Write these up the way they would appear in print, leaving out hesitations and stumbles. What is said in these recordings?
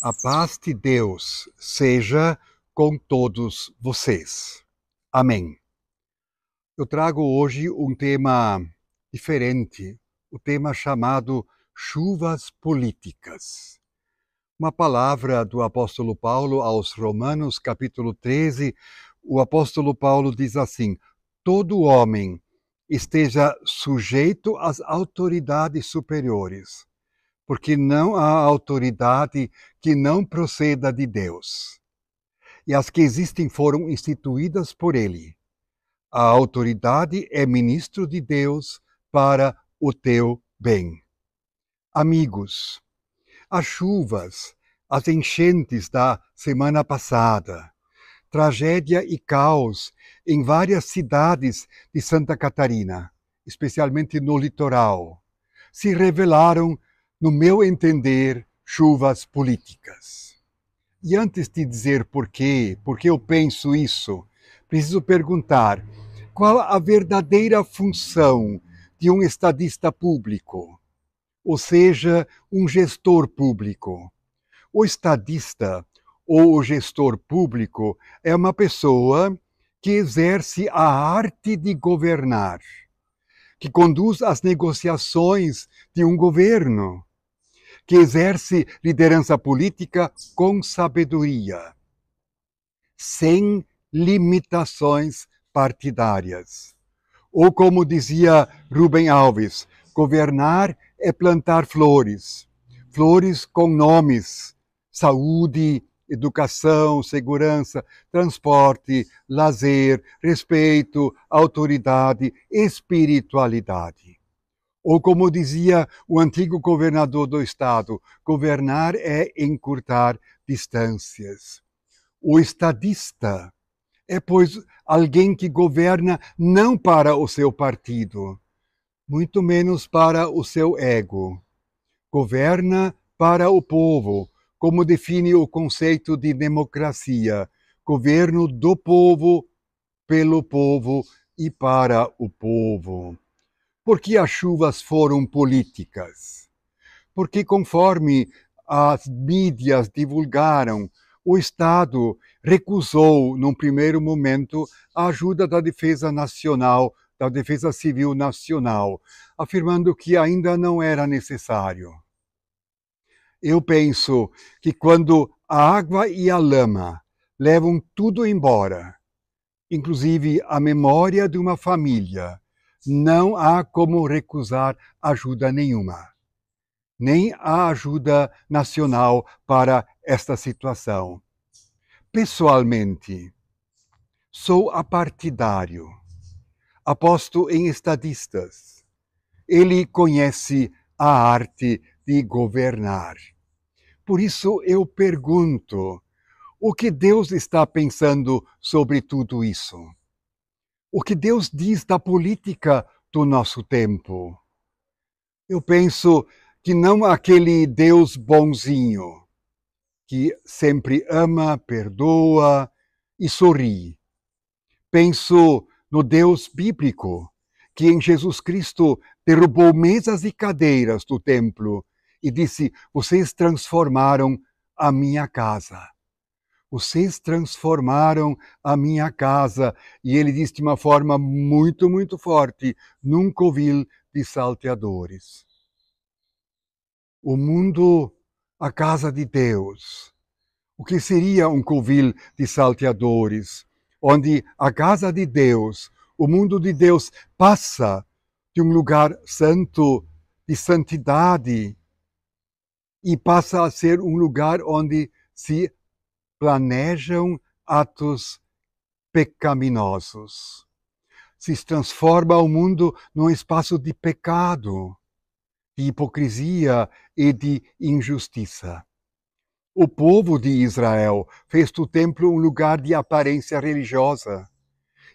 A paz de Deus seja com todos vocês. Amém. Eu trago hoje um tema diferente, o tema chamado chuvas políticas. Uma palavra do apóstolo Paulo aos Romanos, capítulo 13, o apóstolo Paulo diz assim: todo homem esteja sujeito às autoridades superiores, porque não há autoridade que não proceda de Deus. E as que existem foram instituídas por ele. A autoridade é ministro de Deus para o teu bem. Amigos, as chuvas, as enchentes da semana passada, tragédia e caos em várias cidades de Santa Catarina, especialmente no litoral, se revelaram, no meu entender, chuvas políticas. E antes de dizer por que eu penso isso, preciso perguntar: qual a verdadeira função de um estadista público? Ou seja, um gestor público. O estadista ou o gestor público é uma pessoa que exerce a arte de governar, que conduz as negociações de um governo, que exerce liderança política com sabedoria, sem limitações partidárias. Ou como dizia Rubem Alves, governar é plantar flores, flores com nomes: saúde, educação, segurança, transporte, lazer, respeito, autoridade, espiritualidade. Ou como dizia o antigo governador do estado, governar é encurtar distâncias. O estadista é, pois, alguém que governa não para o seu partido, muito menos para o seu ego. Governa para o povo, como define o conceito de democracia: governo do povo, pelo povo e para o povo. Por que as chuvas foram políticas? Porque, conforme as mídias divulgaram, o Estado recusou, num primeiro momento, a ajuda da Defesa Nacional, da Defesa Civil Nacional, afirmando que ainda não era necessário. Eu penso que quando a água e a lama levam tudo embora, inclusive a memória de uma família, não há como recusar ajuda nenhuma, nem a ajuda nacional para esta situação. Pessoalmente, sou apartidário, aposto em estadistas. Ele conhece a arte de governar. Por isso eu pergunto: o que Deus está pensando sobre tudo isso? O que Deus diz da política do nosso tempo? Eu penso que não aquele Deus bonzinho, que sempre ama, perdoa e sorri. Penso no Deus bíblico, que em Jesus Cristo derrubou mesas e cadeiras do templo e disse: vocês transformaram a minha casa. Vocês transformaram a minha casa. E ele disse de uma forma muito, muito forte: num covil de salteadores. O mundo, a casa de Deus. O que seria um covil de salteadores? Onde a casa de Deus, o mundo de Deus, passa de um lugar santo, de santidade, e passa a ser um lugar onde se planejam atos pecaminosos. Se transforma o mundo num espaço de pecado, de hipocrisia e de injustiça. O povo de Israel fez do templo um lugar de aparência religiosa,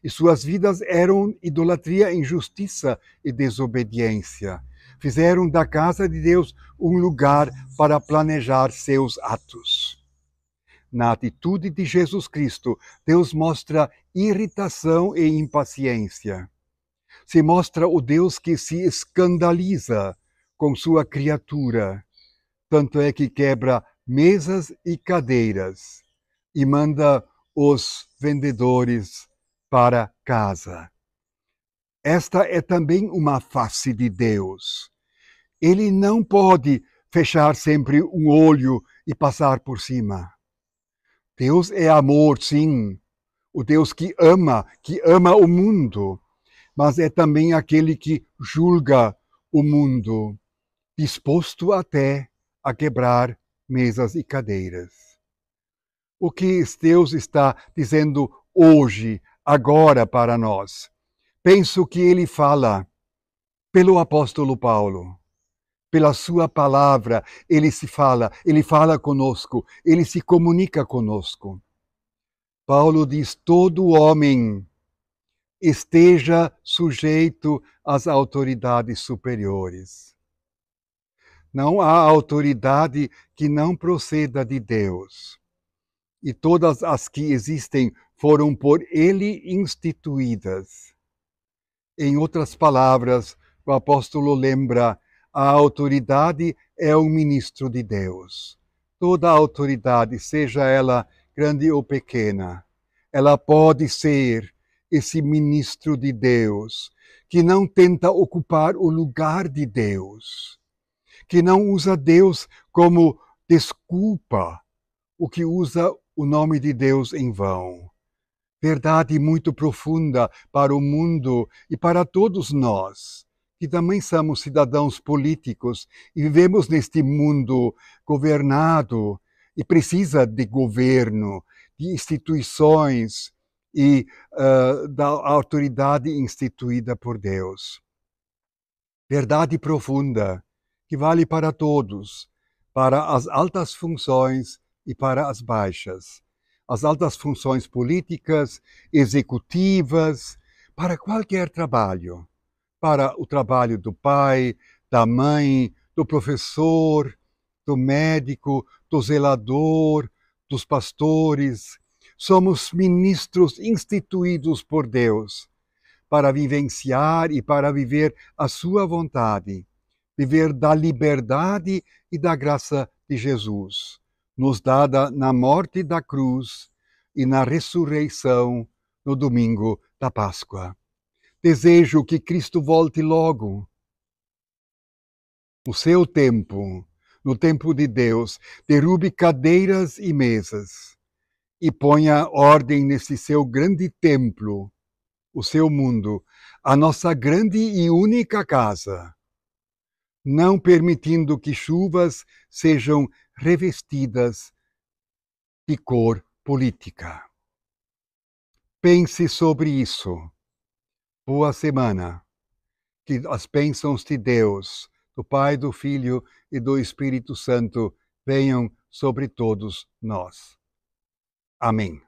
e suas vidas eram idolatria, injustiça e desobediência. Fizeram da casa de Deus um lugar para planejar seus atos. Na atitude de Jesus Cristo, Deus mostra irritação e impaciência. Se mostra o Deus que se escandaliza com sua criatura. Tanto é que quebra mesas e cadeiras e manda os vendedores para casa. Esta é também uma face de Deus. Ele não pode fechar sempre um olho e passar por cima. Deus é amor, sim. O Deus que ama o mundo, mas é também aquele que julga o mundo, disposto até a quebrar mesas e cadeiras. O que Deus está dizendo hoje, agora para nós? Penso que ele fala pelo apóstolo Paulo. Pela sua palavra, ele fala conosco, ele se comunica conosco. Paulo diz: todo homem esteja sujeito às autoridades superiores. Não há autoridade que não proceda de Deus. E todas as que existem foram por ele instituídas. Em outras palavras, o apóstolo lembra: a autoridade é o ministro de Deus. Toda autoridade, seja ela grande ou pequena, ela pode ser esse ministro de Deus, que não tenta ocupar o lugar de Deus, que não usa Deus como desculpa, o que usa o nome de Deus em vão. Verdade muito profunda para o mundo e para todos nós, que também somos cidadãos políticos e vivemos neste mundo governado e precisa de governo, de instituições e da autoridade instituída por Deus. Verdade profunda que vale para todos, para as altas funções e para as baixas. As altas funções políticas, executivas, para qualquer trabalho. Para o trabalho do pai, da mãe, do professor, do médico, do zelador, dos pastores. Somos ministros instituídos por Deus para vivenciar e para viver a sua vontade, viver da liberdade e da graça de Jesus, nos dada na morte da cruz e na ressurreição no domingo da Páscoa. Desejo que Cristo volte logo. No seu tempo, no tempo de Deus, derrube cadeiras e mesas e ponha ordem nesse seu grande templo, o seu mundo, a nossa grande e única casa, não permitindo que chuvas sejam revestidas de cor política. Pense sobre isso. Boa semana. Que as bênçãos de Deus, do Pai, do Filho e do Espírito Santo venham sobre todos nós. Amém.